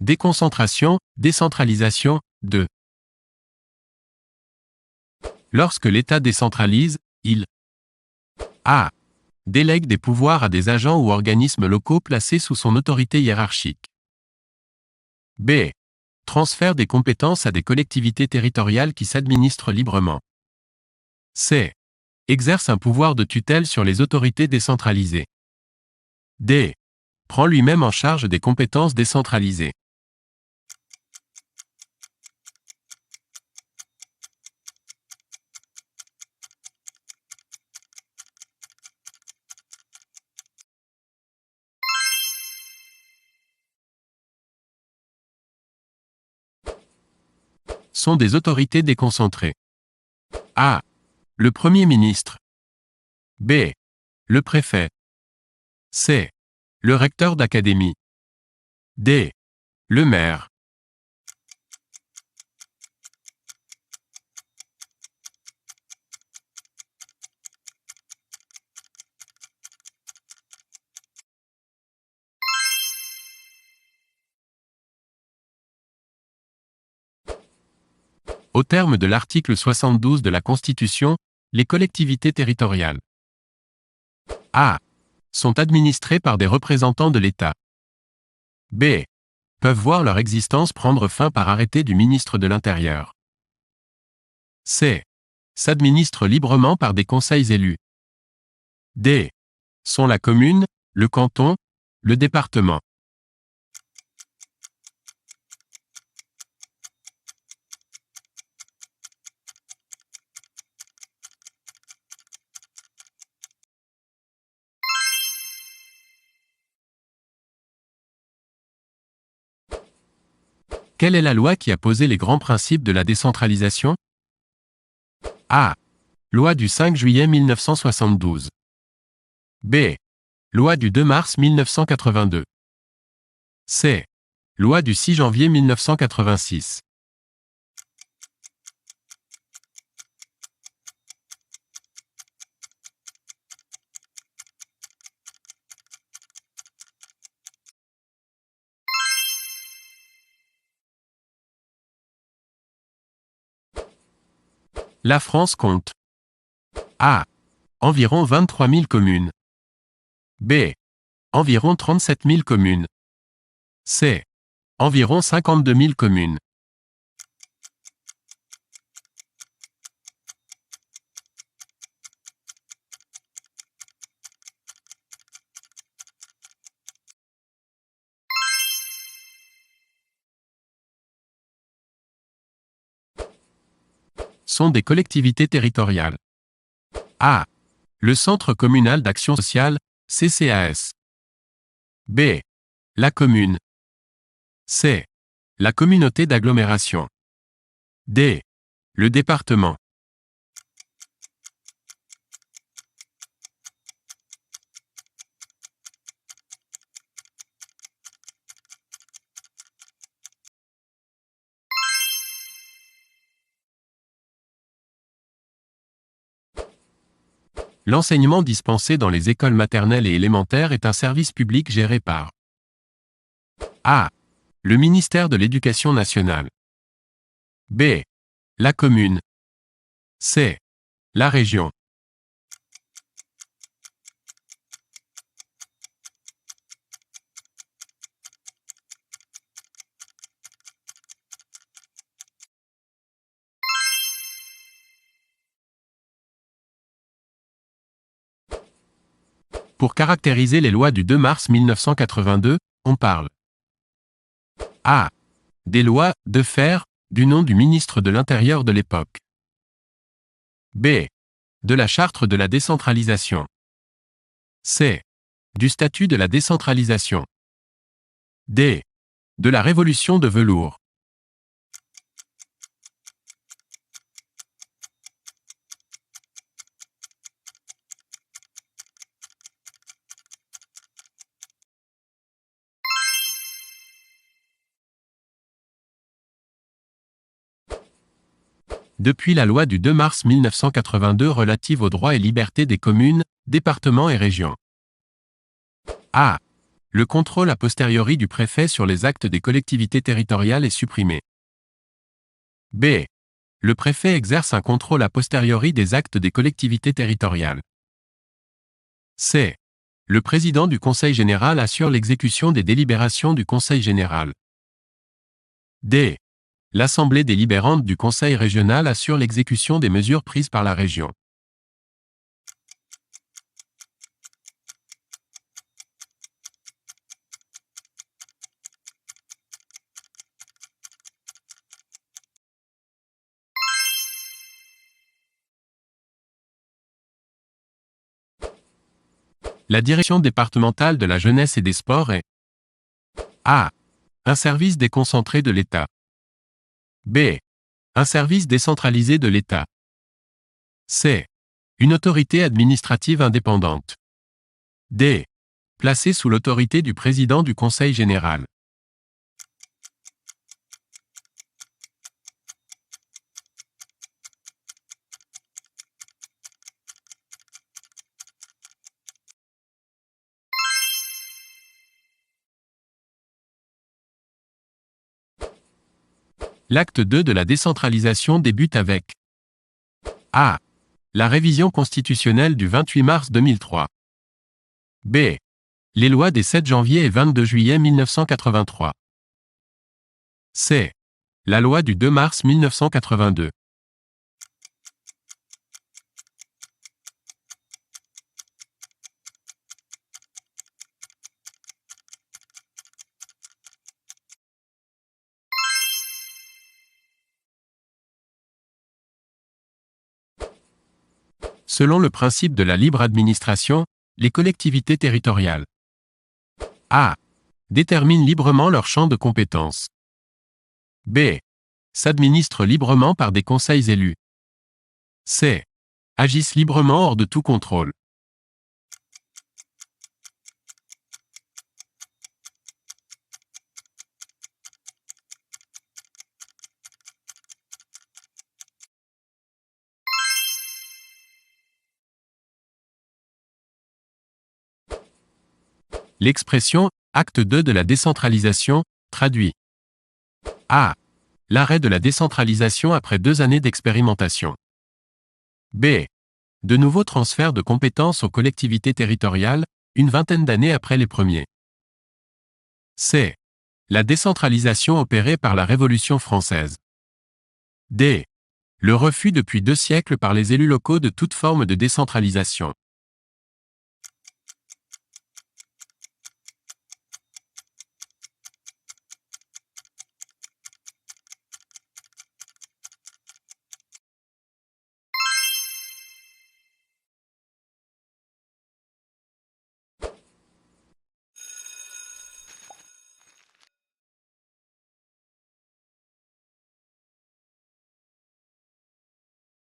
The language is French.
Déconcentration, décentralisation, 2. Lorsque l'État décentralise, il a. Délègue des pouvoirs à des agents ou organismes locaux placés sous son autorité hiérarchique. B. Transfère des compétences à des collectivités territoriales qui s'administrent librement. C. Exerce un pouvoir de tutelle sur les autorités décentralisées. D. Prend lui-même en charge des compétences décentralisées. Sont des autorités déconcentrées. A. Le Premier ministre. B. Le préfet. C. Le recteur d'académie. D. Le maire. Au terme de l'article 72 de la Constitution, les collectivités territoriales A. Sont administrées par des représentants de l'État. B. Peuvent voir leur existence prendre fin par arrêté du ministre de l'Intérieur. C. S'administrent librement par des conseils élus. D. Sont la commune, le canton, le département. Quelle est la loi qui a posé les grands principes de la décentralisation? A. Loi du 5 juillet 1972. B. Loi du 2 mars 1982. C. Loi du 6 janvier 1986. La France compte A. Environ 23 000 communes. B. Environ 37 000 communes. C. Environ 52 000 communes. Sont des collectivités territoriales. A. Le Centre communal d'action sociale, CCAS. B. La commune. C. La communauté d'agglomération. D. Le département. L'enseignement dispensé dans les écoles maternelles et élémentaires est un service public géré par A. Le ministère de l'Éducation nationale. B. La commune. C. La région. Pour caractériser les lois du 2 mars 1982, on parle A. Des lois de faire, du nom du ministre de l'Intérieur de l'époque. B. De la charte de la décentralisation. C. Du statut de la décentralisation. D. De la révolution de velours. Depuis la loi du 2 mars 1982 relative aux droits et libertés des communes, départements et régions. A. Le contrôle a posteriori du préfet sur les actes des collectivités territoriales est supprimé. B. Le préfet exerce un contrôle a posteriori des actes des collectivités territoriales. C. Le président du Conseil général assure l'exécution des délibérations du Conseil général. D. L'Assemblée délibérante du Conseil régional assure l'exécution des mesures prises par la région. La direction départementale de la jeunesse et des sports est A. Un service déconcentré de l'État. B. Un service décentralisé de l'État. C. Une autorité administrative indépendante. D. Placée sous l'autorité du président du Conseil général. L'acte 2 de la décentralisation débute avec A. La révision constitutionnelle du 28 mars 2003. B. Les lois des 7 janvier et 22 juillet 1983. C. La loi du 2 mars 1982. Selon le principe de la libre administration, les collectivités territoriales A. Déterminent librement leur champ de compétences. B. S'administrent librement par des conseils élus. C. Agissent librement hors de tout contrôle. L'expression « acte 2 de la décentralisation » traduit A. L'arrêt de la décentralisation après 2 années d'expérimentation. B. De nouveaux transferts de compétences aux collectivités territoriales, une vingtaine d'années après les premiers. C. La décentralisation opérée par la Révolution française. D. Le refus depuis 2 siècles par les élus locaux de toute forme de décentralisation.